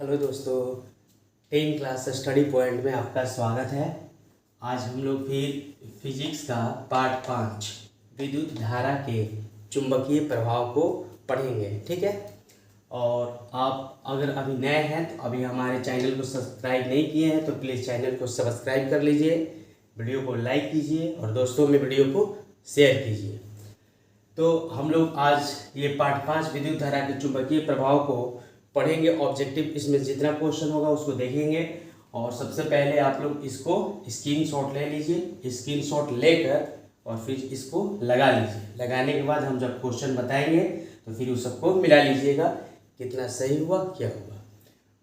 Hello दोस्तों, 10 class study point में आपका स्वागत है। आज हम लोग फिर फिजिक्स का पार्ट 5 विद्युत धारा के चुंबकीय प्रभाव को पढ़ेंगे। ठीक है। और आप अगर अभी नए हैं तो अभी हमारे चैनल को सब्सक्राइब नहीं किए हैं तो प्लीज़ चैनल को सब्सक्राइब कर लीजिए, वीडियो को लाइक कीजिए और दोस्तों में वीडियो को शेयर कीजिए। तो हम लोग आज ये पार्ट 5 विद्युत धारा के चुंबकीय प्रभाव को पढ़ेंगे। ऑब्जेक्टिव इसमें जितना क्वेश्चन होगा उसको देखेंगे। और सबसे पहले आप लोग इसको स्क्रीनशॉट ले लीजिए। स्क्रीनशॉट लेकर और फिर इसको लगा लीजिए। लगाने के बाद हम जब क्वेश्चन बताएंगे तो फिर उस सबको मिला लीजिएगा, कितना सही हुआ क्या हुआ।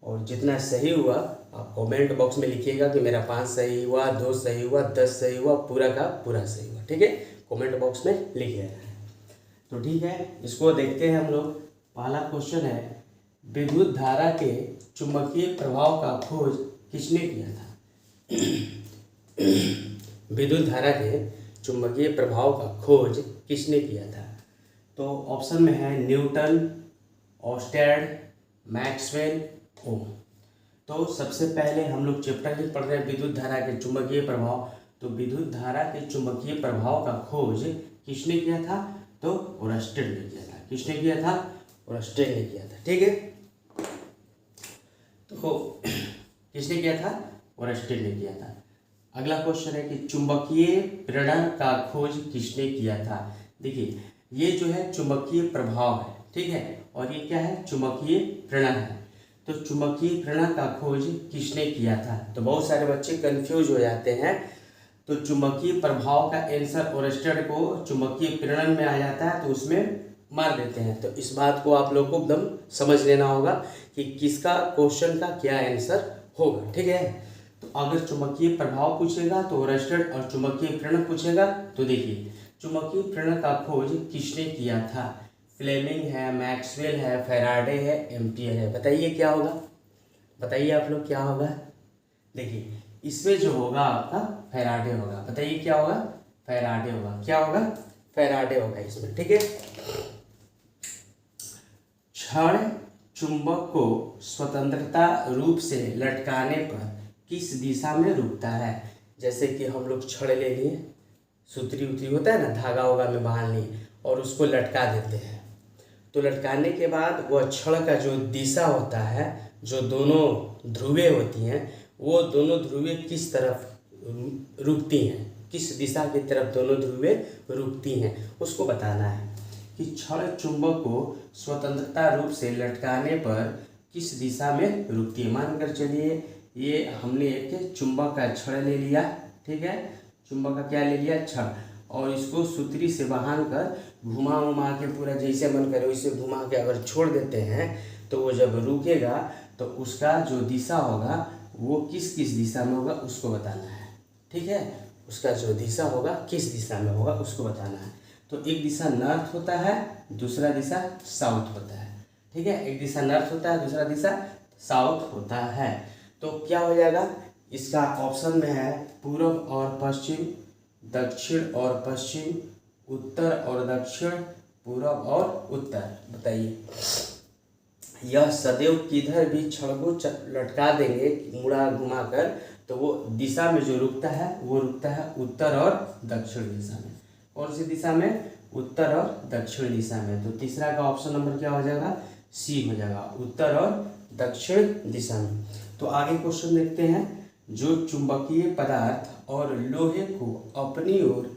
और जितना सही हुआ आप कमेंट बॉक्स में लिखिएगा कि मेरा 5 सही हुआ, 2 सही हुआ, 10 सही हुआ, पूरा का पूरा सही हुआ। ठीक है, कमेंट बॉक्स में लिखिएगा। तो ठीक है, इसको देखते हैं हम लोग। पहला क्वेश्चन है, विद्युत धारा के चुंबकीय प्रभाव का खोज किसने किया था? विद्युत धारा के चुंबकीय प्रभाव का खोज किसने किया था? तो ऑप्शन में है न्यूटन, ऑस्टेड, मैक्सवेल, ओम। तो सबसे पहले हम लोग चैप्टर ही पढ़ रहे हैं विद्युत धारा के चुंबकीय प्रभाव। तो विद्युत धारा के चुंबकीय प्रभाव का खोज किसने किया था? तो ओरस्टेड ने किया था। किसने किया था? ओरस्टेड ने किया था। ठीक है, तो किसने किया था? ओरस्टेड ने किया था। अगला क्वेश्चन है कि चुंबकीय प्रेरण का खोज किसने किया था? देखिए, ये जो है चुंबकीय प्रभाव है, ठीक है, और ये क्या है? चुंबकीय प्रेरण है। तो चुंबकीय प्रेरण का खोज किसने किया था? तो बहुत सारे बच्चे कंफ्यूज हो जाते हैं। तो चुंबकीय प्रभाव का आंसर ओरस्टेड को चुंबकीय प्रेरण में आ जाता है तो उसमें मार देते हैं। तो इस बात को आप लोग को एकदम समझ लेना होगा कि किसका क्वेश्चन का क्या आंसर होगा। ठीक है, तो अगर चुंबकीय प्रभाव पूछेगा तो ओरस्टेड और चुंबकीय प्रेरण पूछेगा तो देखिए चुंबकीय प्रेरण का खोज किसने किया था? फ्लेमिंग है, मैक्सवेल है, फैराडे है, एम्पियर है। बताइए क्या होगा? बताइए आप लोग क्या होगा? देखिए इसमें जो होगा आपका फैराडे होगा। बताइए क्या होगा? फैराडे होगा। क्या होगा? फैराडे होगा इसमें। ठीक है, क्षण चुंबक को स्वतंत्रता रूप से लटकाने पर किस दिशा में रुकता है? जैसे कि हम लोग छड़ ले लिए, सूतरी उतरी होता है ना, धागा होगा में बांध लिए और उसको लटका देते हैं। तो लटकाने के बाद वह छड़ का जो दिशा होता है, जो दोनों ध्रुवें होती हैं, वो दोनों ध्रुवें किस तरफ रुकती हैं, किस दिशा की तरफ दोनों ध्रुवें रुकती हैं, उसको बताना है कि क्षण चुंबक को स्वतंत्रता रूप से लटकाने पर किस दिशा में रुकती है। मानकर चलिए ये हमने एक चुंबक का छड़ ले लिया, ठीक है, चुंबक का क्या ले लिया? छड़, और इसको सूतरी से बांध कर घुमा उमा के पूरा जैसे मन करे वैसे घुमा के अगर छोड़ देते हैं तो वो जब रुकेगा तो उसका जो दिशा होगा वो किस किस दिशा में होगा उसको बताना है। ठीक है, उसका जो दिशा होगा किस दिशा में होगा उसको बताना है। तो एक दिशा नॉर्थ होता है, दूसरा दिशा साउथ होता है। ठीक है, एक दिशा नॉर्थ होता है, दूसरा दिशा साउथ होता है। तो क्या हो जाएगा? इसका ऑप्शन में है पूर्व और पश्चिम, दक्षिण और पश्चिम, उत्तर और दक्षिण, पूर्व और उत्तर। बताइए यह सदैव किधर भी छड़ को लटका देंगे मुड़ा घुमा कर तो वो दिशा में जो रुकता है वो रुकता है उत्तर और दक्षिण दिशा में। कौन सी दिशा में? उत्तर और दक्षिण दिशा में। तो तीसरा का ऑप्शन नंबर क्या हो जाएगा? सी हो जाएगा, उत्तर और दक्षिण दिशा में। तो आगे क्वेश्चन देखते हैं। जो चुंबकीय पदार्थ और लोहे को अपनी ओर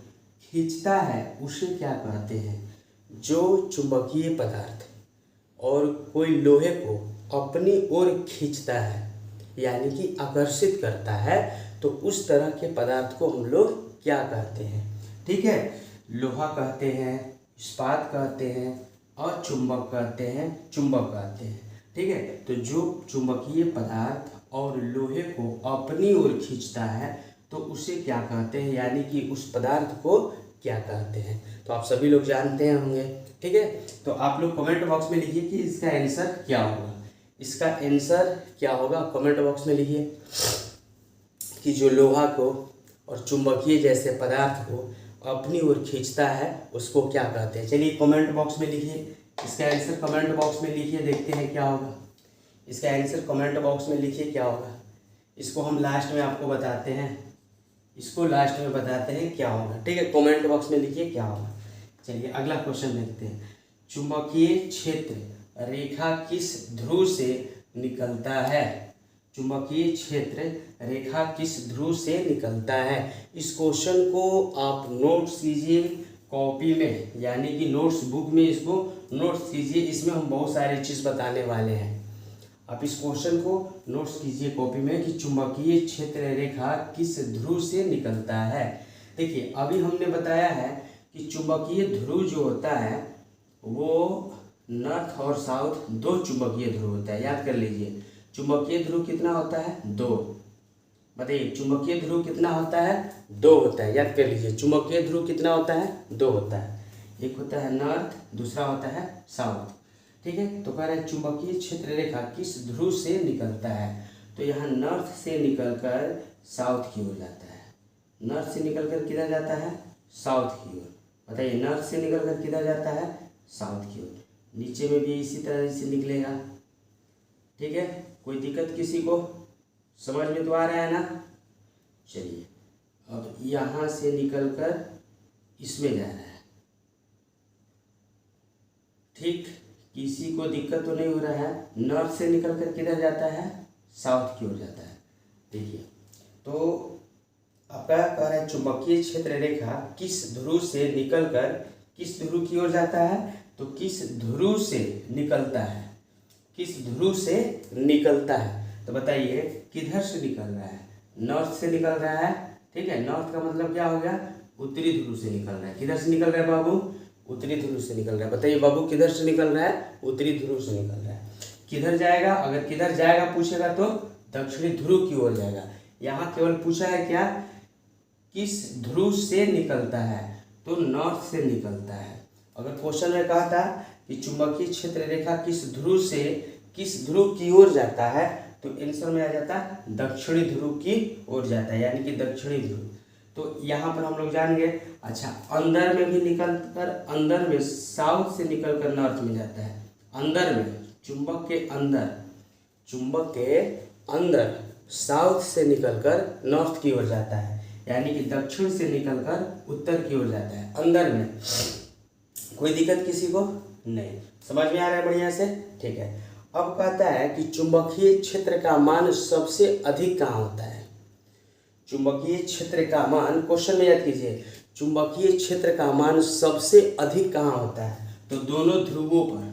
खींचता है उसे क्या कहते हैं? जो चुंबकीय पदार्थ और कोई लोहे को अपनी ओर खींचता है यानी कि आकर्षित करता है तो उस तरह के पदार्थ को हम लोग क्या कहते हैं? ठीक है, लोहा कहते हैं, इस्पात कहते हैं, और चुंबक कहते हैं, चुंबक कहते हैं। ठीक है, तो जो चुंबकीय पदार्थ और लोहे को अपनी ओर खींचता है तो उसे क्या कहते हैं, यानी कि उस पदार्थ को क्या कहते हैं? तो आप सभी लोग जानते हैं होंगे। ठीक है, तो आप लोग कमेंट बॉक्स में लिखिए कि इसका आंसर क्या होगा। इसका आंसर क्या होगा कमेंट बॉक्स में लिखिए कि जो लोहा को और चुंबकीय जैसे पदार्थ को अपनी ओर खींचता है उसको क्या कहते हैं। चलिए कमेंट बॉक्स में लिखिए, इसका आंसर कमेंट बॉक्स में लिखिए, देखते हैं क्या होगा। इसका आंसर कमेंट बॉक्स में लिखिए क्या होगा। इसको हम लास्ट में आपको बताते हैं, इसको लास्ट में बताते हैं क्या होगा, ठीक है। कमेंट बॉक्स में लिखिए क्या होगा। चलिए अगला क्वेश्चन देखते हैं। चुंबकीय क्षेत्र रेखा किस ध्रुव से निकलता है? चुंबकीय क्षेत्र रेखा किस ध्रुव से निकलता है? इस क्वेश्चन को आप नोट्स कीजिए कॉपी में, यानी कि नोट्स बुक में इसको नोट्स कीजिए। इसमें हम बहुत सारी चीज़ बताने वाले हैं। आप इस क्वेश्चन को नोट्स कीजिए कॉपी में कि चुंबकीय क्षेत्र रेखा किस ध्रुव से निकलता है। देखिए अभी हमने बताया है कि चुंबकीय ध्रुव जो होता है वो नॉर्थ और साउथ दो चुंबकीय ध्रुव होता है, याद कर लीजिए। चुंबकीय ध्रुव कितना होता है? दो। बताइए चुंबकीय ध्रुव कितना होता है? दो होता है, याद कर लीजिए। चुंबकीय ध्रुव कितना होता है? दो होता है। एक होता है नॉर्थ, दूसरा होता है साउथ, ठीक है। तो कह रहे हैं चुंबकीय क्षेत्र रेखा किस ध्रुव से निकलता है, तो यहाँ नॉर्थ से निकलकर साउथ की ओर जाता है। नॉर्थ से निकलकर किधर जाता है? साउथ की ओर। बताइए नॉर्थ से निकलकर किधर जाता है? साउथ की ओर। नीचे में भी इसी तरह से निकलेगा, ठीक है। कोई दिक्कत किसी को? समझ में तो आ रहा है ना? चलिए अब यहाँ से निकलकर इसमें जा रहा है, ठीक। किसी को दिक्कत तो नहीं हो रहा है? नॉर्थ से निकलकर किधर जाता है? साउथ की ओर जाता है। देखिए तो आपका कह रहा है चुंबकीय क्षेत्र रेखा किस ध्रुव से निकलकर किस ध्रुव की ओर जाता है, तो किस ध्रुव से निकलता है? किस ध्रुव से निकलता है? तो बताइए किधर से निकल रहा है? नॉर्थ से निकल रहा है, ठीक है। नॉर्थ का मतलब क्या हो गया? उत्तरी ध्रुव से निकल रहा है। किधर से निकल रहा है बाबू? उत्तरी ध्रुव से निकल रहा है। बताइए बाबू किधर से निकल रहा है? उत्तरी ध्रुव से निकल रहा है। किधर जाएगा? अगर किधर जाएगा पूछेगा तो दक्षिणी ध्रुव की ओर जाएगा। यहाँ केवल पूछा है क्या? किस ध्रुव से निकलता है, तो नॉर्थ से निकलता है। अगर क्वेश्चन में कहा था कि चुंबकीय क्षेत्र रेखा किस ध्रुव से किस ध्रुव की ओर जाता है, तो आंसर में आ जाता है दक्षिणी ध्रुव की ओर जाता है, यानी कि दक्षिणी ध्रुव। तो यहाँ पर हम लोग जान गए। अच्छा अंदर में भी निकल कर, अंदर में साउथ से निकल कर नॉर्थ में जाता है। अंदर में चुंबक के अंदर, चुंबक के अंदर साउथ से निकलकर नॉर्थ की ओर जाता है, यानी कि दक्षिण से निकलकर उत्तर की ओर जाता है अंदर में। कोई दिक्कत किसी को? नहीं। समझ में आ रहा है बढ़िया से? ठीक है। अब कहता है कि चुंबकीय क्षेत्र का मान सबसे अधिक कहाँ होता है? चुंबकीय क्षेत्र का मान, क्वेश्चन में याद कीजिए, चुंबकीय क्षेत्र का मान सबसे अधिक कहाँ होता है? तो दोनों ध्रुवों पर।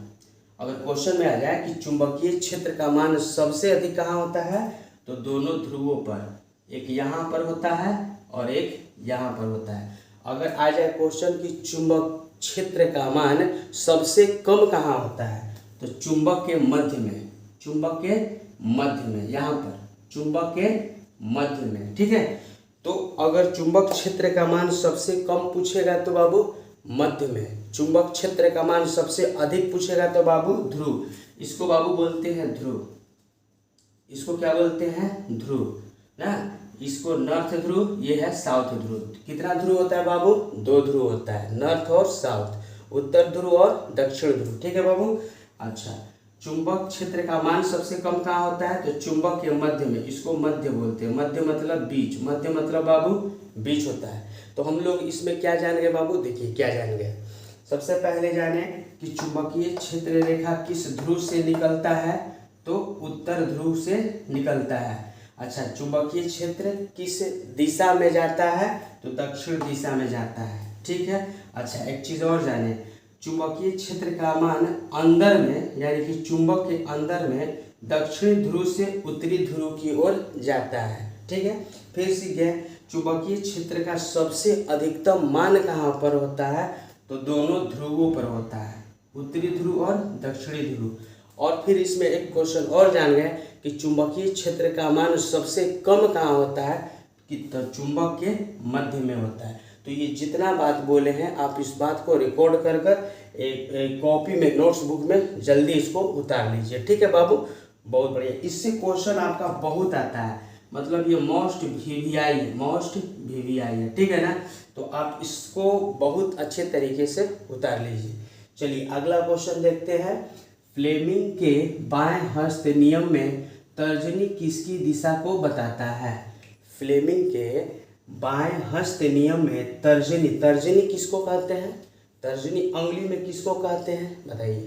अगर क्वेश्चन में आ जाए कि चुंबकीय क्षेत्र का मान सबसे अधिक कहाँ होता है, तो दोनों ध्रुवों पर। एक यहाँ पर होता है और एक यहाँ पर होता है। अगर आ जाए क्वेश्चन कि चुंबक क्षेत्र का मान सबसे कम कहाँ होता है, तो चुंबक के मध्य में, चुंबक के मध्य में, यहाँ पर चुंबक के मध्य में, ठीक है। तो अगर चुंबक क्षेत्र का मान सबसे कम पूछेगा तो बाबू मध्य में, चुंबक क्षेत्र का मान सबसे अधिक पूछेगा तो बाबू ध्रुव। इसको बाबू बोलते हैं ध्रुव। इसको क्या बोलते हैं? ध्रुव ना। इसको नॉर्थ ध्रुव, ये है साउथ ध्रुव। कितना ध्रुव होता है बाबू? दो ध्रुव होता है, नॉर्थ और साउथ, उत्तर ध्रुव और दक्षिण ध्रुव, ठीक है बाबू। अच्छा चुंबक क्षेत्र का मान सबसे कम कहाँ होता है, तो चुंबक के मध्य में। इसको मध्य बोलते हैं। मध्य मतलब बीच, मध्य मतलब बाबू बीच होता है। तो हम लोग इसमें क्या जान गए बाबू? देखिए क्या जान गए। सबसे पहले जाने कि चुंबकीय क्षेत्र रेखा किस ध्रुव से निकलता है, तो उत्तर ध्रुव से निकलता है। अच्छा चुंबकीय क्षेत्र किस दिशा में जाता है, तो दक्षिण दिशा में जाता है, ठीक है। अच्छा एक चीज़ और जाने, चुंबकीय क्षेत्र का मान अंदर में, यानी कि चुंबक के अंदर में दक्षिण ध्रुव से उत्तरी ध्रुव की ओर जाता है, ठीक है। फिर सीखे चुंबकीय क्षेत्र का सबसे अधिकतम मान कहाँ पर होता है, तो दोनों ध्रुवों पर होता है, उत्तरी ध्रुव और दक्षिणी ध्रुव। और फिर इसमें एक क्वेश्चन और जान गए कि चुंबकीय क्षेत्र का मान सबसे कम कहाँ होता है, कि तो चुंबक के मध्य में होता है। तो ये जितना बात बोले हैं आप इस बात को रिकॉर्ड कर एक कॉपी में, नोट्स बुक में जल्दी इसको उतार लीजिए, ठीक है बाबू। बहुत बढ़िया। इससे क्वेश्चन आपका बहुत आता है, मतलब ये मोस्ट वीवीआई है, मोस्ट वीवीआई है, ठीक है ना। तो आप इसको बहुत अच्छे तरीके से उतार लीजिए। चलिए अगला क्वेश्चन देखते हैं। फ्लेमिंग के बाएं हस्त नियम में तर्जनी किसकी दिशा को बताता है? फ्लेमिंग के बाएं हस्त नियम में तर्जनी किसको कहते हैं? तर्जनी अंगुली में किसको कहते हैं बताइए?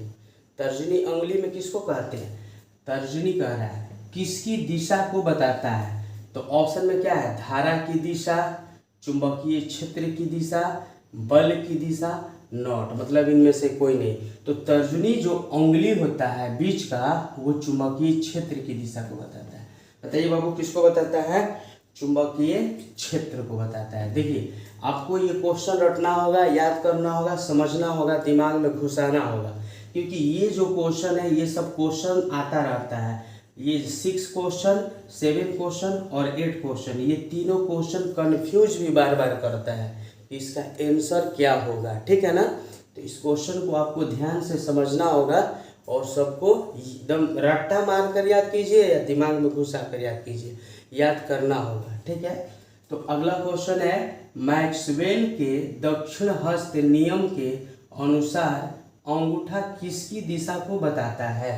तर्जनी अंगुली में किसको कहते हैं? तर्जनी कह रहा है किसकी दिशा को बताता है? तो ऑप्शन में क्या है? धारा की दिशा, चुंबकीय क्षेत्र की दिशा, बल की दिशा, नॉट, मतलब इनमें से कोई नहीं। तो तर्जनी जो उंगली होता है बीच का, वो चुंबकीय क्षेत्र की दिशा को बताता है। बताइए बाबू, किसको बताता है? चुंबकीय क्षेत्र को बताता है। देखिए, आपको ये क्वेश्चन रटना होगा, याद करना होगा, समझना होगा, दिमाग में घुसाना होगा, क्योंकि ये जो क्वेश्चन है ये सब क्वेश्चन आता रहता है। ये 6 क्वेश्चन, 7 क्वेश्चन और 8 क्वेश्चन, ये तीनों क्वेश्चन कंफ्यूज भी बार बार करता है कि इसका आंसर क्या होगा। ठीक है ना? तो इस क्वेश्चन को आपको ध्यान से समझना होगा और सबको एकदम रट्टा मार कर याद कीजिए या दिमाग में घुसा कर याद कीजिए, याद करना होगा। ठीक है? तो अगला क्वेश्चन है, मैक्सवेल के दक्षिण हस्त नियम के अनुसार अंगूठा किसकी दिशा को बताता है?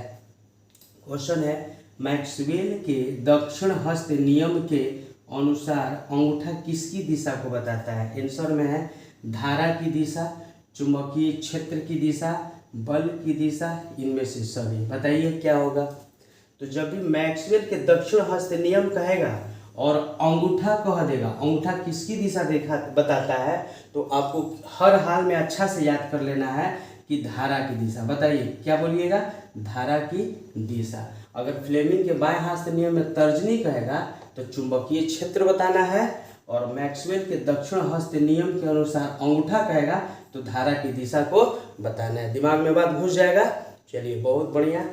क्वेश्चन है, मैक्सवेल के दक्षिण हस्त नियम के अनुसार अंगूठा किसकी दिशा को बताता है? आंसर में है धारा की दिशा, चुंबकीय क्षेत्र की दिशा, बल की दिशा, इनमें से सभी। बताइए क्या होगा? तो जब भी मैक्सवेल के दक्षिण हस्त नियम कहेगा और अंगूठा कह देगा, अंगूठा किसकी दिशा बताता है, तो आपको हर हाल में अच्छा से याद कर लेना है कि धारा की दिशा। बताइए क्या बोलिएगा? धारा की दिशा। अगर फ्लेमिंग के बाएं हस्त नियम में तर्जनी कहेगा तो चुंबकीय क्षेत्र बताना है, और मैक्सवेल के दक्षिण हस्त नियम के अनुसार अंगूठा कहेगा तो धारा की दिशा को बताना है। दिमाग में बात घुस जाएगा। चलिए, बहुत बढ़िया,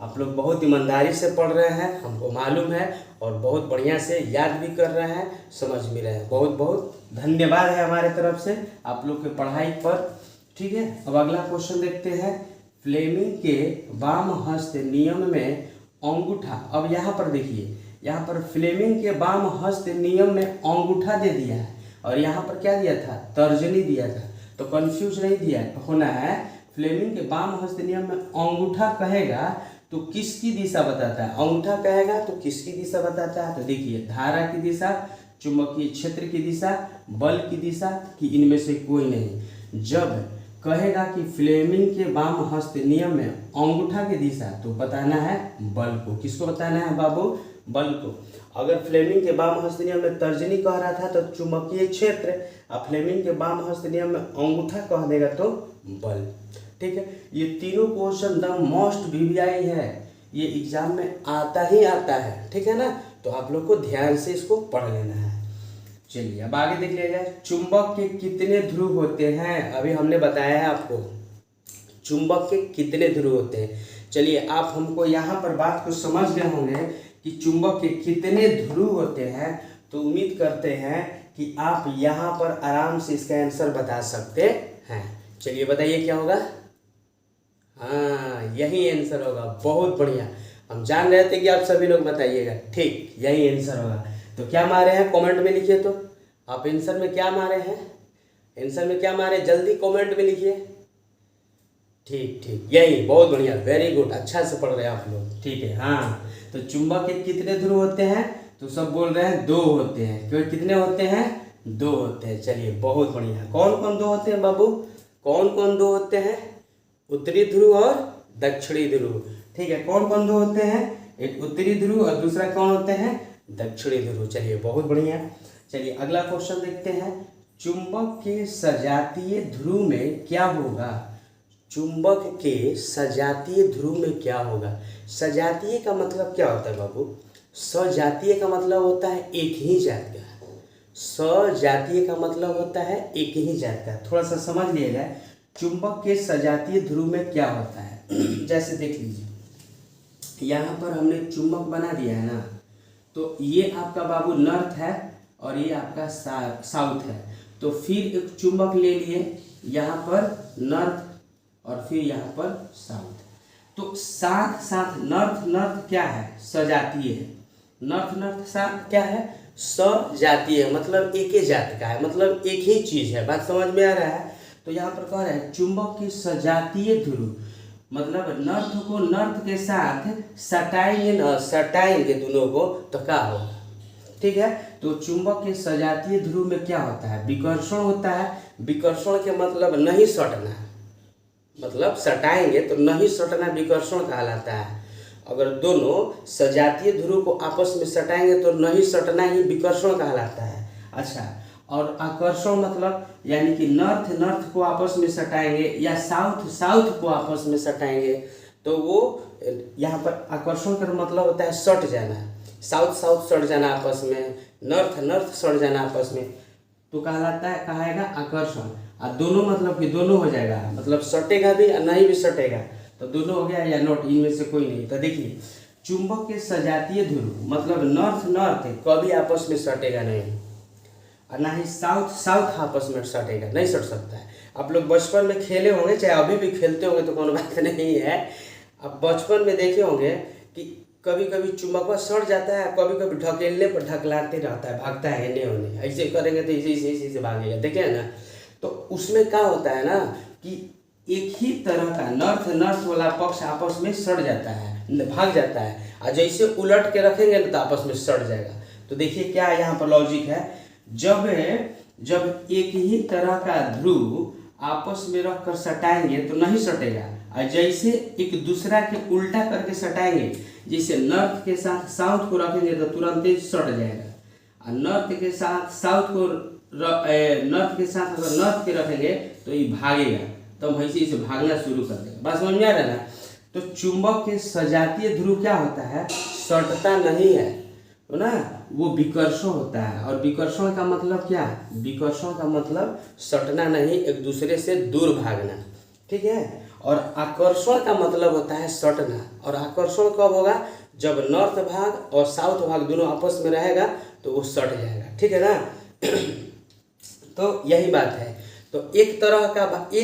आप लोग बहुत ईमानदारी से पढ़ रहे हैं, हमको मालूम है, और बहुत बढ़िया से याद भी कर रहे हैं, समझ भी रहे हैं। बहुत बहुत धन्यवाद है हमारे तरफ से आप लोग के पढ़ाई पर। ठीक है, अब अगला क्वेश्चन देखते हैं। फ्लेमिंग के वाम हस्त नियम में अंगूठा, अब यहाँ पर देखिए, यहाँ पर फ्लेमिंग के वाम हस्त नियम में अंगूठा दे दिया है और यहाँ पर क्या दिया था? तर्जनी दिया था। तो कंफ्यूज नहीं दिया होना है। फ्लेमिंग के वाम हस्त नियम में अंगूठा कहेगा तो किसकी दिशा बताता है? अंगूठा कहेगा तो किसकी दिशा बताता है? तो देखिए, धारा की दिशा, चुंबकीय क्षेत्र की दिशा, बल की दिशा, कि इनमें से कोई नहीं। जब कहेगा कि फ्लेमिंग के वाम हस्त नियम में अंगूठा की दिशा, तो बताना है बल को। किसको बताना है बाबू? बल को। अगर फ्लेमिंग के वाम हस्त नियम में तर्जनी कह रहा था तो चुंबकीय क्षेत्र, और फ्लेमिंग के वाम हस्त नियम में अंगूठा कह देगा तो बल। ठीक है, ये तीनों क्वेश्चन द मोस्ट वीवीआई है, ये एग्जाम में आता ही आता है। ठीक है ना? तो आप लोग को ध्यान से इसको पढ़ लेना है। चलिए, अब आगे देख लिया जाए। चुंबक के कितने ध्रुव होते हैं? अभी हमने बताया है आपको चुंबक के कितने ध्रुव होते हैं। चलिए, आप हमको यहाँ पर बात को समझ गए होंगे कि चुंबक के कितने ध्रुव होते हैं। तो उम्मीद करते हैं कि आप यहाँ पर आराम से इसका आंसर बता सकते हैं। चलिए बताइए क्या होगा? हाँ, यही आंसर होगा। बहुत बढ़िया, हम जान रहे थे कि आप सभी लोग बताइएगा। ठीक, यही आंसर होगा। तो क्या मारे हैं कमेंट में लिखिए। तो आप आंसर में क्या मारे हैं? आंसर में क्या मारे? जल्दी कमेंट में लिखिए। ठीक ठीक, यही। बहुत बढ़िया, वेरी गुड, अच्छा से पढ़ रहे हैं आप लोग। ठीक है, हाँ। तो चुंबक के कितने ध्रुव होते हैं? तो सब बोल रहे हैं 2 होते हैं। क्यों? कितने होते हैं? 2 होते हैं। चलिए, बहुत बढ़िया। कौन कौन 2 होते हैं बाबू? कौन कौन 2 होते हैं? उत्तरी ध्रुव और दक्षिणी ध्रुव। ठीक है, कौन कौन 2 होते हैं? एक उत्तरी ध्रुव और दूसरा कौन होते हैं? दक्षिणी ध्रुव। चलिए, बहुत बढ़िया। चलिए, अगला क्वेश्चन देखते हैं। चुंबक के सजातीय ध्रुव में क्या होगा? चुंबक के सजातीय ध्रुव में क्या होगा? सजातीय का मतलब क्या होता है बाबू? सजातीय का मतलब होता है एक ही जात का। सजातीय का मतलब होता है एक ही जात का। थोड़ा सा समझ लिएगा, चुंबक के सजातीय ध्रुव में क्या होता है। जैसे देख लीजिए, यहाँ पर हमने चुंबक बना दिया है ना, तो ये आपका बाबू नॉर्थ है और ये आपका साउथ है। तो फिर एक चुंबक ले लिए यहाँ पर नॉर्थ और फिर यहाँ पर साउथ। तो साथ साथ नॉर्थ नॉर्थ क्या है? सजातीय है। नॉर्थ नॉर्थ साथ क्या है? सजातीय है, मतलब एक ही जात का है, मतलब एक ही चीज है। बात समझ में आ रहा है? तो यहाँ पर कह रहा है चुंबक की सजातीय ध्रुव, मतलब नर्थ को नर्थ के साथ सटाएंगे ना, सटाएंगे दोनों को तो क्या होगा, ठीक है। तो चुंबक के सजातीय ध्रुव में क्या होता है, विकर्षण होता है। विकर्षण के मतलब नहीं सटना, मतलब सटाएंगे तो नहीं सटना विकर्षण कहलाता है। अगर दोनों सजातीय ध्रुव को आपस में सटाएंगे तो नहीं सटना ही विकर्षण कहलाता है। अच्छा, और आकर्षण मतलब यानी कि नॉर्थ नॉर्थ को आपस में सटाएंगे या साउथ साउथ को आपस में सटाएंगे तो वो यहाँ पर आकर्षण का मतलब होता है सट जाना, साउथ साउथ सट जाना आपस में, नॉर्थ नॉर्थ सट जाना आपस में, तो कहलाता है, कहाएगा आकर्षण। और दोनों मतलब कि दोनों हो जाएगा, मतलब सटेगा भी और नहीं भी सटेगा तो दोनों हो गया या नॉट, इनमें से कोई नहीं। तो देखिए चुंबक के सजातीय ध्रुव मतलब नॉर्थ नॉर्थ कभी आपस में सटेगा नहीं और ना ही साउथ साउथ आपस में सटेगा, नहीं सट सकता है। आप लोग बचपन में खेले होंगे, चाहे अभी भी खेलते होंगे तो कोई बात नहीं है। अब बचपन में देखे होंगे कि कभी कभी चुंबक सट जाता है, कभी कभी ढकेलने पर ढकलाते रहता है, भागता है इन्हें उन्हें, ऐसे करेंगे तो ऐसे ऐसे ऐसे भागेगा, देखे ना। तो उसमें क्या होता है ना कि एक ही तरह का नॉर्थ नॉर्थ वाला पक्ष आपस में सट जाता है, भाग जाता है, और जैसे उलट के रखेंगे तो आपस में सट जाएगा। तो देखिए क्या यहाँ पर लॉजिक है, जब जब एक ही तरह का ध्रुव आपस में रख कर सटाएंगे तो नहीं सटेगा, और जैसे एक दूसरा के उल्टा करके सटाएंगे, जैसे नॉर्थ के साथ साउथ को रखेंगे तो तुरंत ही सट जाएगा, और नॉर्थ के साथ साउथ को नॉर्थ के साथ अगर नॉर्थ के रखेंगे तो ये भागेगा, तो हम ऐसे इसे भागना शुरू कर देगा। बात समझ में आ रहा है ना। तो चुंबक के सजातीय ध्रुव क्या होता है, सटता नहीं है तो ना, वो विकर्षण होता है। और विकर्षण का मतलब क्या, विकर्षण का मतलब सटना नहीं, एक दूसरे से दूर भागना, ठीक है। और आकर्षण का मतलब होता है सटना, और आकर्षण कब होगा, जब नॉर्थ भाग और साउथ भाग दोनों आपस में रहेगा तो वो सट जाएगा, ठीक है ना। तो यही बात है। तो एक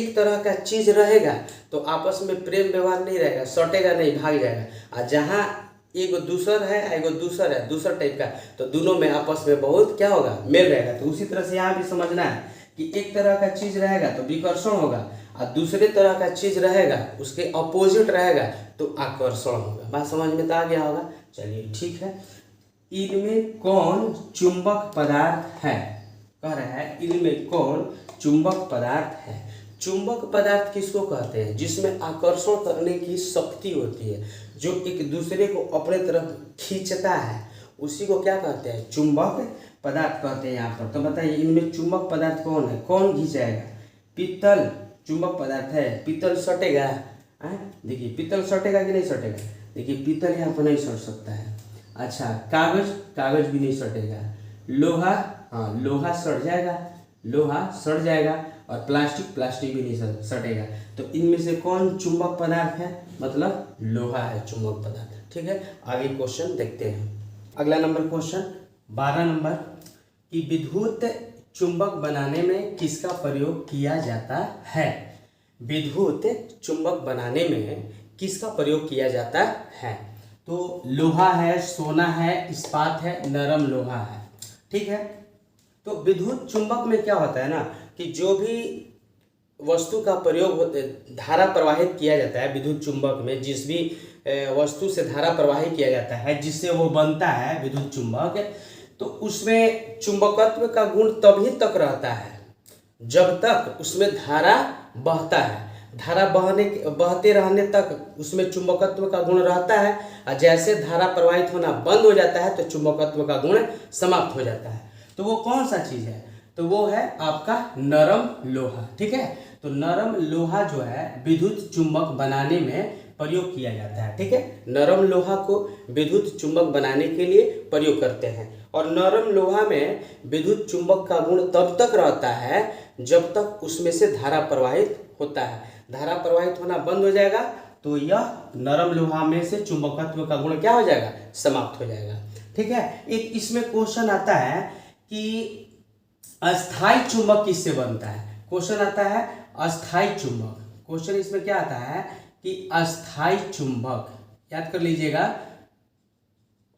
तरह का चीज रहेगा तो आपस में प्रेम व्यवहार नहीं रहेगा, सटेगा नहीं, भाग जाएगा। और जहाँ एगो दूसर है एगो दूसर है, दूसर टाइप का, तो दोनों में आपस में बहुत क्या होगा, मेल रहेगा। तो उसी तरह से यहाँ भी समझना है कि एक तरह का चीज रहेगा तो विकर्षण होगा, और दूसरे तरह का चीज रहेगा उसके अपोजिट रहेगा तो आकर्षण होगा। बात समझ में तो आ गया होगा। चलिए ठीक है, इनमें कौन चुंबक पदार्थ है, कह रहा है इनमें कौन चुंबक पदार्थ है। चुंबक पदार्थ किसको कहते हैं, जिसमें आकर्षण करने की शक्ति होती है, जो एक दूसरे को अपने तरफ खींचता है, उसी को क्या कहते हैं, चुंबक पदार्थ कहते हैं यहाँ पर। तो बताइए इनमें चुंबक पदार्थ कौन है, कौन खींचाएगा। पीतल चुंबक पदार्थ है, पीतल सटेगा, देखिए पीतल सटेगा कि नहीं सटेगा, देखिए पीतल यहाँ पर नहीं सट सकता है। अच्छा, कागज, कागज भी नहीं सटेगा। लोहा, हाँ लोहा सट जाएगा, लोहा सट जाएगा। और प्लास्टिक, प्लास्टिक भी नहीं सटेगा। तो इनमें से कौन चुंबक पदार्थ है, मतलब लोहा है चुंबक पदार्थ, ठीक है। आगे क्वेश्चन देखते हैं। अगला नंबर क्वेश्चन 12 नंबर, कि विद्युत चुंबक बनाने में किसका प्रयोग किया जाता है। विद्युत चुंबक बनाने में किसका प्रयोग किया जाता है। तो लोहा है, सोना है, इस्पात है, नरम लोहा है, ठीक है। तो विद्युत चुंबक में क्या होता है ना कि जो भी वस्तु का प्रयोग धारा प्रवाहित किया जाता है विद्युत चुंबक में, जिस भी वस्तु से धारा प्रवाहित किया जाता है जिससे वो बनता है विद्युत चुंबक, तो उसमें चुंबकत्व का गुण तभी तक रहता है जब तक उसमें धारा बहता है। धारा बहते रहने तक उसमें चुंबकत्व का गुण रहता है, और जैसे धारा प्रवाहित होना बंद हो जाता है तो चुंबकत्व का गुण समाप्त हो जाता है। तो वो कौन सा चीज़ है, तो वो है आपका नरम लोहा, ठीक है। तो नरम लोहा जो है विद्युत चुंबक बनाने में प्रयोग किया जाता है, ठीक है। नरम लोहा को विद्युत चुंबक बनाने के लिए प्रयोग करते हैं। और नरम लोहा में विद्युत चुंबक का गुण तब तक रहता है जब तक उसमें से धारा प्रवाहित होता है। धारा प्रवाहित होना बंद हो जाएगा तो यह नरम लोहा में से चुंबकत्व का गुण क्या हो जाएगा, समाप्त हो जाएगा, ठीक है। एक इसमें क्वेश्चन आता है कि अस्थाई चुंबक किससे बनता है। क्वेश्चन आता है अस्थाई चुंबक, क्वेश्चन इसमें क्या आता है कि अस्थाई चुंबक, याद कर लीजिएगा,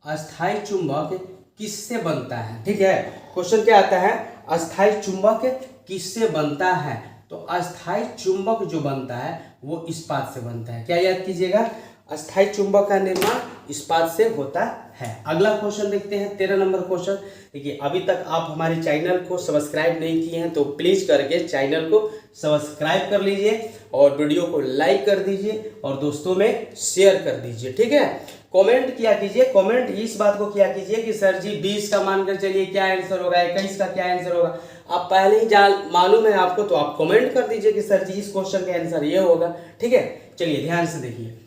अस्थाई चुंबक किससे बनता है, ठीक है। क्वेश्चन क्या आता है, अस्थाई चुंबक किससे बनता है। तो अस्थाई चुंबक जो बनता है वो इस्पात से बनता है। क्या याद कीजिएगा, अस्थाई चुंबक का निर्माण इस्पात से होता है। अगला क्वेश्चन देखते हैं, 13 नंबर क्वेश्चन। देखिए, अभी तक आप हमारे चैनल को सब्सक्राइब नहीं किए हैं तो प्लीज करके चैनल को सब्सक्राइब कर लीजिए और वीडियो को लाइक कर दीजिए और दोस्तों में शेयर कर दीजिए, ठीक है। कमेंट किया कीजिए, कमेंट इस बात को किया कीजिए कि सर जी 20 का मानकर चलिए क्या आंसर होगा, 21 का क्या आंसर होगा। आप पहले ही मालूम है आपको तो आप कमेंट कर दीजिए कि सर जी इस क्वेश्चन का आंसर ये होगा, ठीक है। चलिए ध्यान से देखिए,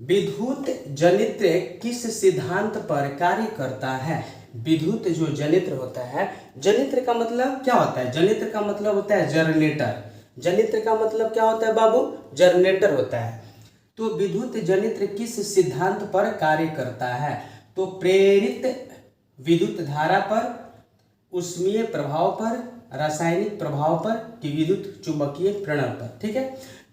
विद्युत जनित्र किस सिद्धांत पर कार्य करता है। विद्युत जो जनित्र होता है, जनित्र का मतलब क्या होता है, जनित्र का मतलब होता है जनरेटर। जनित्र का मतलब क्या होता है बाबू, जनरेटर होता है। तो विद्युत जनित्र किस सिद्धांत पर कार्य करता है, तो प्रेरित विद्युत धारा पर, ऊष्मीय प्रभाव पर, रासायनिक प्रभाव पर कि विद्युत चुंबकीय प्रेरण पर, ठीक है।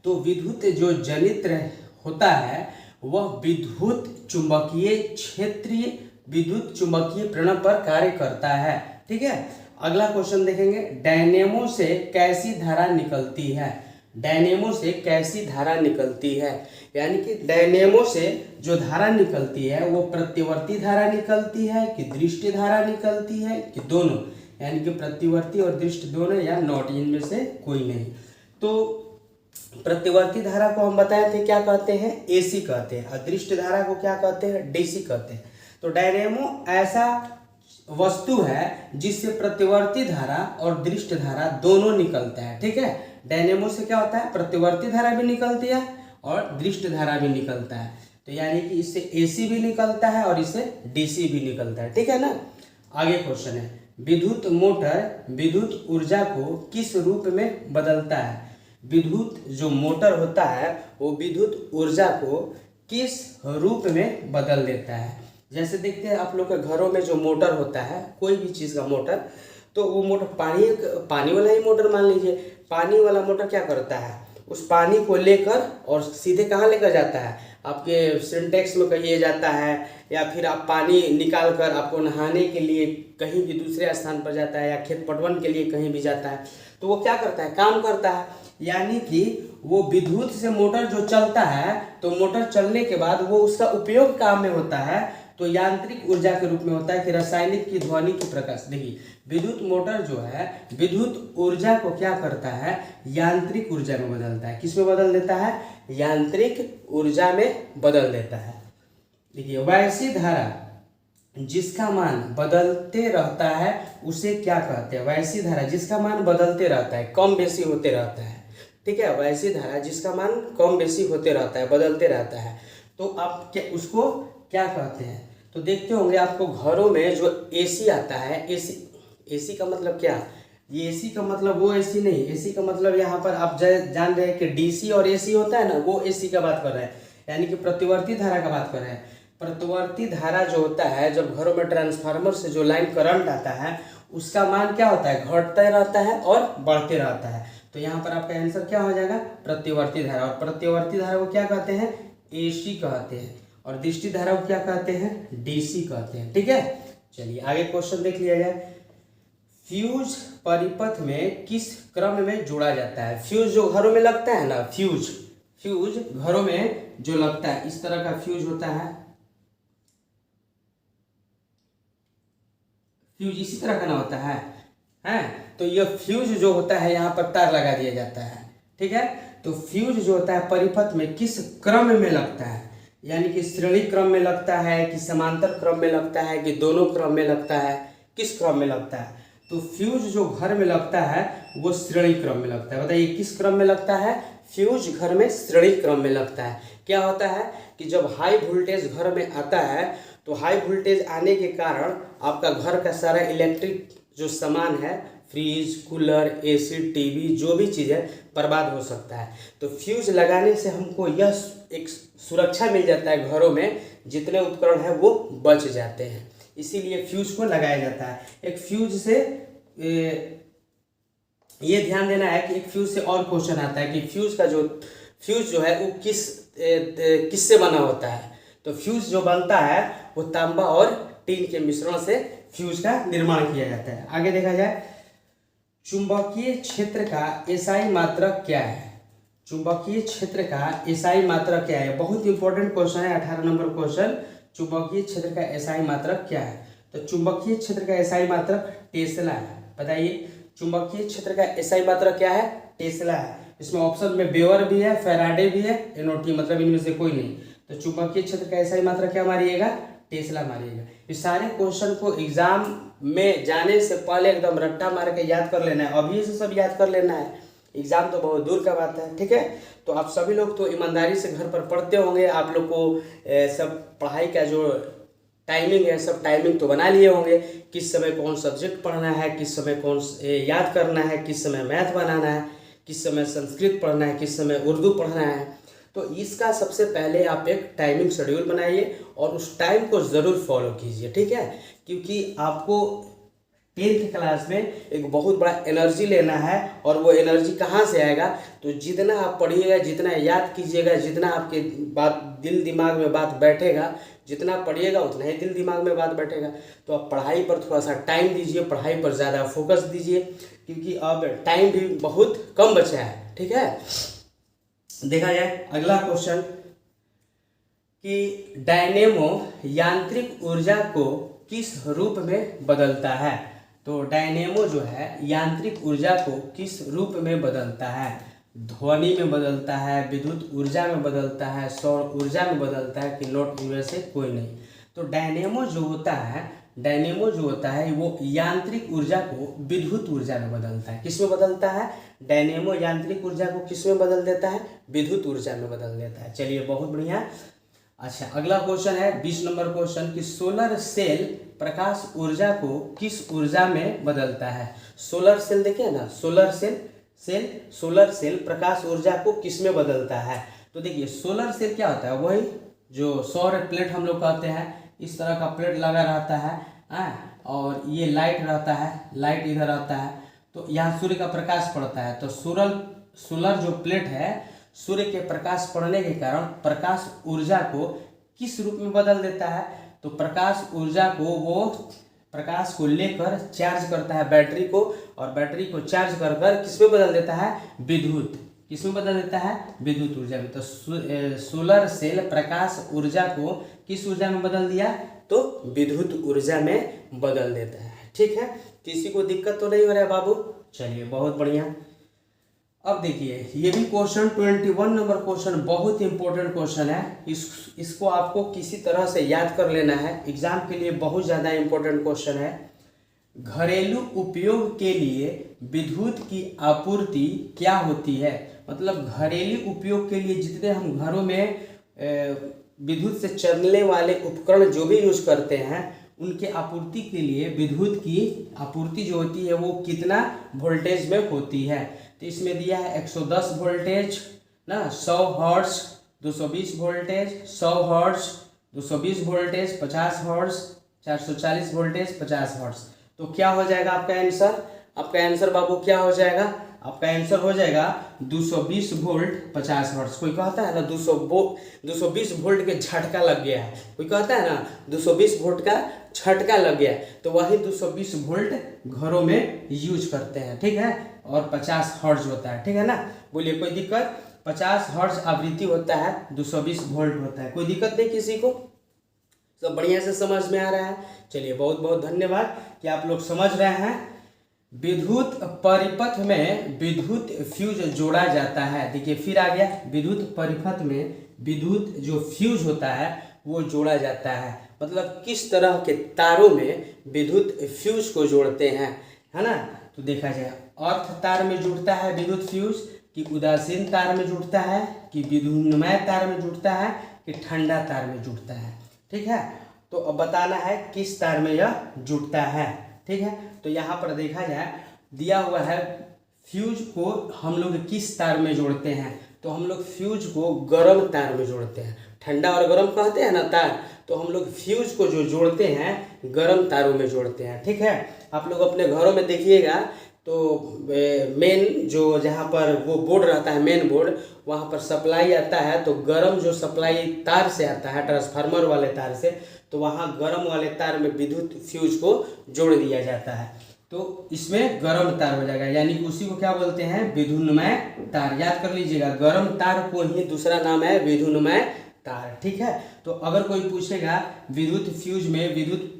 तो विद्युत जो जनित्र होता है वह विद्युत चुंबकीय क्षेत्रीय विद्युत चुंबकीय प्रेरण पर कार्य करता है, ठीक है। अगला क्वेश्चन देखेंगे, डायनेमो से कैसी धारा निकलती है। डायनेमो से कैसी धारा निकलती है, यानी कि डायनेमो से जो धारा निकलती है वो प्रतिवर्ती धारा निकलती है कि दृष्टि धारा निकलती है कि दोनों, यानी कि प्रतिवर्ती और दृष्टि दोनों या नॉट, इनमें से कोई नहीं। तो प्रतिवर्ती धारा को हम बताए थे क्या कहते हैं, एसी कहते हैं, और दृष्टि धारा को क्या कहते हैं, डीसी कहते हैं। तो डायनेमो ऐसा वस्तु है जिससे प्रतिवर्ती धारा और दृष्टि धारा दोनों निकलता है, ठीक है। डायनेमो से क्या होता है, प्रतिवर्ती धारा भी निकलती है और दृष्टि धारा भी निकलता है। तो यानी कि इससे एसी भी निकलता है और इससे डीसी भी निकलता है, ठीक है ना। आगे क्वेश्चन है, विद्युत मोटर विद्युत ऊर्जा को किस रूप में बदलता है। विद्युत जो मोटर होता है वो विद्युत ऊर्जा को किस रूप में बदल देता है। जैसे देखते हैं आप लोग के घरों में जो मोटर होता है, कोई भी चीज़ का मोटर, तो वो मोटर पानी वाला ही मोटर मान लीजिए। पानी वाला मोटर क्या करता है, उस पानी को लेकर और सीधे कहाँ लेकर जाता है, आपके सिंटेक्स में कहीं जाता है, या फिर आप पानी निकाल कर आपको नहाने के लिए कहीं भी दूसरे स्थान पर जाता है, या खेत पटवन के लिए कहीं भी जाता है। तो वो क्या करता है, काम करता है। यानी कि वो विद्युत से मोटर जो चलता है, तो मोटर चलने के बाद वो उसका उपयोग काम में होता है, तो यांत्रिक ऊर्जा के रूप में होता है कि रासायनिक की ध्वनि की प्रकाश। देखिए, विद्युत मोटर जो है विद्युत ऊर्जा को क्या करता है, यांत्रिक ऊर्जा में बदलता है। किस में बदल देता है, यांत्रिक ऊर्जा में बदल देता है। देखिए, वैसी धारा जिसका मान बदलते रहता है उसे क्या कहते हैं। वैसी धारा जिसका मान बदलते रहता है, कम बेसी होते रहता है, ठीक है। वैसी धारा जिसका मान कम बेसी होते रहता है, बदलते रहता है, तो आप क्या उसको क्या कहते हैं। तो देखते होंगे आपको घरों में जो एसी आता है, एसी का मतलब क्या, ये एसी का मतलब वो एसी नहीं, एसी का मतलब यहाँ पर आप जान रहे हैं कि डीसी और एसी होता है ना, वो एसी का बात कर रहे हैं, यानी कि प्रतिवर्ती धारा का बात कर रहे हैं। प्रतिवर्ती धारा जो होता है, जब घरों में ट्रांसफार्मर से जो लाइन करंट आता है उसका मान क्या होता है, घटते रहता है और बढ़ते रहता है। तो यहाँ पर आपका आंसर क्या हो जाएगा, प्रतिवर्ती धारा। और प्रतिवर्ती धारा को क्या कहते हैं, एसी कहते हैं, और दृष्टि धारा को क्या कहते हैं, डीसी कहते हैं, ठीक है। चलिए आगे क्वेश्चन देख लिया जाए। फ्यूज परिपथ में किस क्रम में जोड़ा जाता है। फ्यूज जो घरों में लगता है ना, फ्यूज घरों में जो लगता है, इस तरह का फ्यूज होता है, फ्यूज इसी तरह का ना होता है, तो यह फ्यूज जो होता है यहाँ पर तार लगा दिया जाता है, ठीक है। तो फ्यूज जो होता है परिपथ में किस क्रम में लगता है, यानी कि श्रेणी क्रम में लगता है कि समांतर क्रम में लगता है कि दोनों क्रम में लगता है, किस क्रम में लगता है। तो फ्यूज जो घर में लगता है वो श्रेणी क्रम में लगता है। बताइए किस क्रम में लगता है, फ्यूज घर में श्रेणी क्रम में लगता है। क्या होता है कि जब हाई वोल्टेज घर में आता है तो हाई वोल्टेज आने के कारण आपका घर का सारा इलेक्ट्रिक जो सामान है, फ्रिज, कूलर, एसी, टीवी, जो भी चीज़ है, बर्बाद हो सकता है। तो फ्यूज लगाने से हमको यह एक सुरक्षा मिल जाता है, घरों में जितने उपकरण हैं वो बच जाते हैं, इसीलिए फ्यूज को लगाया जाता है। एक फ्यूज से ये ध्यान देना है कि एक फ्यूज से और क्वेश्चन आता है कि फ्यूज जो है वो किससे बना होता है। तो फ्यूज जो बनता है वो तांबा और टीन के मिश्रण से फ्यूज का निर्माण किया जाता है। आगे देखा जाए, चुंबकीय क्षेत्र का एसआई मात्रक क्या है? चुंबकीय क्षेत्र का एसआई मात्रक क्या है? बहुत इंपॉर्टेंट क्वेश्चन है, 18 नंबर क्वेश्चन। चुंबकीय क्षेत्र का एसआई मात्रक क्या है? तो चुंबकीय क्षेत्र का एसआई मात्रक टेस्ला है। बताइए, चुंबकीय क्षेत्र का एसआई मात्रक क्या है? टेस्ला है। इसमें ऑप्शन में बेवर भी है, फैराडे भी है, एनोटी, मतलब इनमें से कोई नहीं। तो चुंबकीय क्षेत्र का एसआई मात्रक क्या मारिएगा? टेस्ला मारिएगा। इस सारे क्वेश्चन को एग्जाम में जाने से पहले एकदम रट्टा मार के याद कर लेना है, अभी से सब याद कर लेना है। एग्जाम तो बहुत दूर का बात है, ठीक है। तो आप सभी लोग तो ईमानदारी से घर पर पढ़ते होंगे, आप लोग को सब पढ़ाई का जो टाइमिंग है, सब टाइमिंग तो बना लिए होंगे, किस समय कौन सब्जेक्ट पढ़ना है, किस समय कौन याद करना है, किस समय मैथ बनाना है, किस समय संस्कृत पढ़ना है, किस समय उर्दू पढ़ना है। तो इसका सबसे पहले आप एक टाइमिंग शेड्यूल बनाइए और उस टाइम को ज़रूर फॉलो कीजिए, ठीक है। क्योंकि आपको 10th क्लास में एक बहुत बड़ा एनर्जी लेना है, और वो एनर्जी कहाँ से आएगा? तो जितना आप पढ़िएगा, जितना याद कीजिएगा, जितना आपके बात दिल दिमाग में बात बैठेगा, जितना पढ़िएगा उतना ही दिल दिमाग में बात बैठेगा। तो आप पढ़ाई पर थोड़ा सा टाइम दीजिए, पढ़ाई पर ज़्यादा फोकस दीजिए, क्योंकि अब टाइम भी बहुत कम बचा है, ठीक है। देखा जाए अगला क्वेश्चन कि डायनेमो यांत्रिक ऊर्जा को किस रूप में बदलता है? तो डायनेमो जो है यांत्रिक ऊर्जा को किस रूप में बदलता है? ध्वनि में बदलता है, विद्युत ऊर्जा में बदलता है, सौर ऊर्जा में बदलता है, कि नोट इनमें से कोई नहीं। तो डायनेमो जो होता है वो यांत्रिक ऊर्जा को विद्युत ऊर्जा में बदलता है। किस में बदलता है? डायनेमो यांत्रिक ऊर्जा को किस में बदल देता है? विद्युत ऊर्जा में बदल देता है। चलिए, बहुत बढ़िया। अच्छा, अगला क्वेश्चन है 20 नंबर क्वेश्चन कि सोलर सेल प्रकाश ऊर्जा को किस ऊर्जा में बदलता है? सोलर सेल देखिए ना, सोलर सेल प्रकाश ऊर्जा को किस में बदलता है? तो देखिए, सोलर सेल क्या होता है? वही जो सौर प्लेट हम लोग कहते हैं, इस तरह का प्लेट लगा रहता है, और ये लाइट रहता है, लाइट इधर आता है, तो यहाँ सूर्य का प्रकाश पड़ता है। तो सोलर जो प्लेट है, सूर्य के प्रकाश पड़ने के कारण प्रकाश ऊर्जा को किस रूप में बदल देता है? तो प्रकाश ऊर्जा को वो प्रकाश को लेकर चार्ज करता है बैटरी को, और बैटरी को चार्ज कर कर किस में बदल देता है? विद्युत। किस में बदल देता है? विद्युत ऊर्जा में। तो सोलर सेल प्रकाश ऊर्जा को किस ऊर्जा में बदल दिया? तो विद्युत ऊर्जा में बदल देता है, ठीक है। किसी को दिक्कत तो नहीं हो रहा है बाबू? चलिए, बहुत बढ़िया। अब देखिए, ये भी क्वेश्चन 21 नंबर क्वेश्चन बहुत इंपॉर्टेंट क्वेश्चन है। इसको आपको किसी तरह से याद कर लेना है, एग्जाम के लिए बहुत ज़्यादा इंपॉर्टेंट क्वेश्चन है। घरेलू उपयोग के लिए विद्युत की आपूर्ति क्या होती है? मतलब घरेलू उपयोग के लिए जितने हम घरों में विद्युत से चलने वाले उपकरण जो भी यूज करते हैं, उनके आपूर्ति के लिए विद्युत की आपूर्ति जो होती है वो कितना वोल्टेज में होती है? तो इसमें दिया है 110 वोल्टेज ना, 100 hertz, 220 voltage, 100 hertz, 220 voltage, 50 hertz, 440 voltage, 50 hertz. तो क्या हो जाएगा आपका आंसर? आपका आंसर बाबू क्या हो जाएगा? आपका आंसर हो जाएगा 220 वोल्ट 50 हर्ट्ज। कोई कहता है ना 220 वोल्ट के झटका लग गया है, कोई कहता है ना 220 वोल्ट का झटका लग गया है, तो वही 220 वोल्ट घरों में यूज करते हैं, ठीक है। और 50 हर्ट्ज होता है, ठीक है ना। बोलिए, कोई दिक्कत? 50 हर्ट्ज आवृत्ति होता है, 220 वोल्ट होता है, कोई दिक्कत नहीं किसी को? सब बढ़िया से समझ में आ रहा है? चलिए, बहुत बहुत धन्यवाद कि आप लोग समझ रहे हैं। विद्युत परिपथ में विद्युत फ्यूज जोड़ा जाता है। देखिए, फिर आ गया, विद्युत परिपथ में विद्युत जो फ्यूज होता है वो जोड़ा जाता है। मतलब किस तरह के तारों में विद्युत फ्यूज को जोड़ते हैं, है ना। तो देखा जाए, अर्थ तार में जुड़ता है विद्युत फ्यूज, कि उदासीन तार में जुड़ता है, कि विद्युन्मय तार में जुड़ता है, कि ठंडा तार में जुड़ता है, ठीक है। तो अब बताना है किस तार में यह जुड़ता है, ठीक है। तो यहाँ पर देखा जाए, दिया हुआ है फ्यूज को हम लोग किस तार में जोड़ते हैं? तो हम लोग फ्यूज को गर्म तार में जोड़ते हैं। ठंडा और गर्म कहते हैं ना तार, तो हम लोग फ्यूज को जो जोड़ते हैं गर्म तारों में जोड़ते हैं, ठीक है। आप लोग अपने घरों में देखिएगा तो मेन जो जहाँ पर वो बोर्ड रहता है, मेन बोर्ड, वहाँ पर सप्लाई आता है, तो गर्म जो सप्लाई तार से आता है, ट्रांसफार्मर वाले तार से, तो वहाँ गर्म वाले तार में विद्युत फ्यूज को जोड़ दिया जाता है। तो इसमें गर्म तार हो जाएगा, यानी कि उसी को क्या बोलते हैं, विद्युन्मय तार। याद कर लीजिएगा, गर्म तार को ही दूसरा नाम है विद्युन्मय तार। ठीक है, तो अगर कोई पूछेगा विद्युत फ्यूज में विद्युत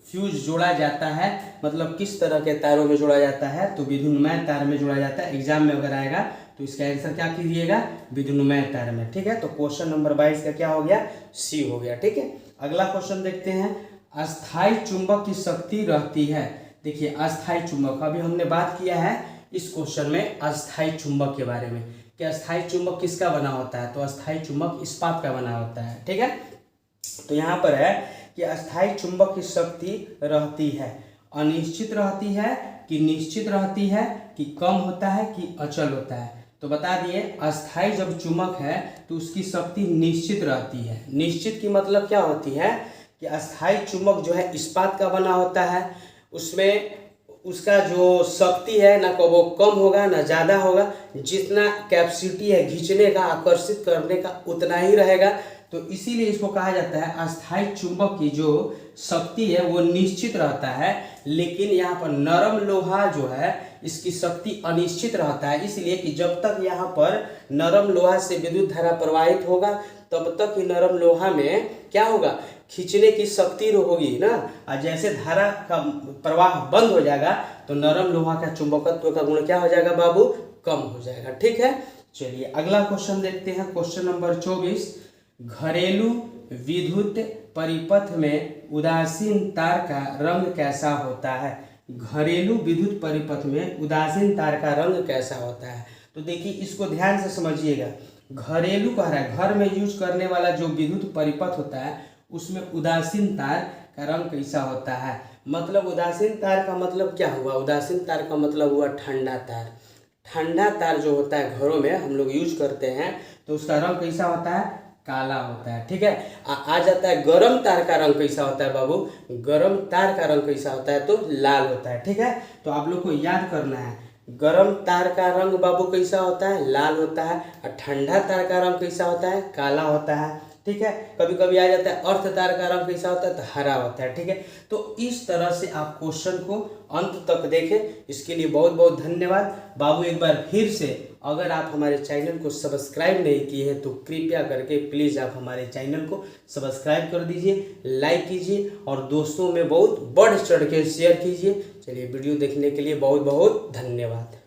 फ्यूज जोड़ा जाता है, मतलब किस तरह के तारों में जोड़ा जाता है, तो विद्युन्मय तार में जोड़ा जाता है। एग्जाम में अगर आएगा तो इसका आंसर क्या कीजिएगा, विद्युन्मय तार में। ठीक है, तो क्वेश्चन नंबर 22 का क्या हो गया, सी हो गया। ठीक है, अगला क्वेश्चन देखते हैं। अस्थाई चुंबक की शक्ति रहती है। देखिए अस्थाई चुंबक, अभी हमने बात किया है इस क्वेश्चन में अस्थाई चुंबक के बारे में कि अस्थाई चुंबक किसका बना होता है, तो अस्थाई चुंबक इस्पात का बना होता है। ठीक है, तो यहाँ पर है कि अस्थाई चुंबक की शक्ति रहती है, अनिश्चित रहती है कि निश्चित रहती है, कि कम होता है कि अचल होता है। तो बता दिए, अस्थाई जब चुंबक है तो उसकी शक्ति निश्चित रहती है। निश्चित की मतलब क्या होती है कि अस्थाई चुंबक जो है इस्पात का बना होता है, उसमें उसका जो शक्ति है ना वो कम होगा ना ज़्यादा होगा, जितना कैपेसिटी है खींचने का, आकर्षित करने का, उतना ही रहेगा। तो इसीलिए इसको कहा जाता है अस्थाई चुंबक की जो शक्ति है वो निश्चित रहता है, लेकिन यहाँ पर नरम लोहा जो है इसकी शक्ति अनिश्चित रहता है। इसलिए कि जब तक यहाँ पर नरम लोहा से विद्युत धारा प्रवाहित होगा तब तक ही नरम लोहा में क्या होगा, खींचने की शक्ति होगी ना, और जैसे धारा का प्रवाह बंद हो जाएगा तो नरम लोहा का चुंबकत्व का गुण क्या हो जाएगा बाबू, कम हो जाएगा। ठीक है, चलिए अगला क्वेश्चन देखते हैं, क्वेश्चन नंबर 24। घरेलू विद्युत परिपथ में उदासीन तार का रंग कैसा होता है। घरेलू विद्युत परिपथ में उदासीन तार का रंग कैसा होता है। तो देखिए इसको ध्यान से समझिएगा, घरेलू कह रहा है, घर में यूज करने वाला जो विद्युत परिपथ होता है उसमें उदासीन तार का रंग कैसा होता है। मतलब उदासीन तार का मतलब क्या हुआ, उदासीन तार का मतलब हुआ ठंडा तार। ठंडा तार जो होता है घरों में हम लोग यूज करते हैं तो उसका रंग कैसा होता है, काला होता है। ठीक है, आ जाता है गर्म तार का रंग कैसा होता है बाबू, गर्म तार का रंग कैसा होता है, तो लाल होता है। ठीक है, तो आप लोग को याद करना है, गर्म तार का रंग बाबू कैसा होता है, लाल होता है, और ठंडा तार का रंग कैसा होता है, काला होता है। ठीक है, कभी कभी आ जाता है अर्थ तार का रंग कैसा होता है, तो हरा होता है। ठीक है, तो इस तरह से आप क्वेश्चन को अंत तक देखें। इसके लिए बहुत बहुत धन्यवाद बाबू। एक बार फिर से अगर आप हमारे चैनल को सब्सक्राइब नहीं किए हैं तो कृपया करके प्लीज़ आप हमारे चैनल को सब्सक्राइब कर दीजिए, लाइक कीजिए और दोस्तों में बहुत बढ़ चढ़ के शेयर कीजिए। चलिए वीडियो देखने के लिए बहुत बहुत धन्यवाद।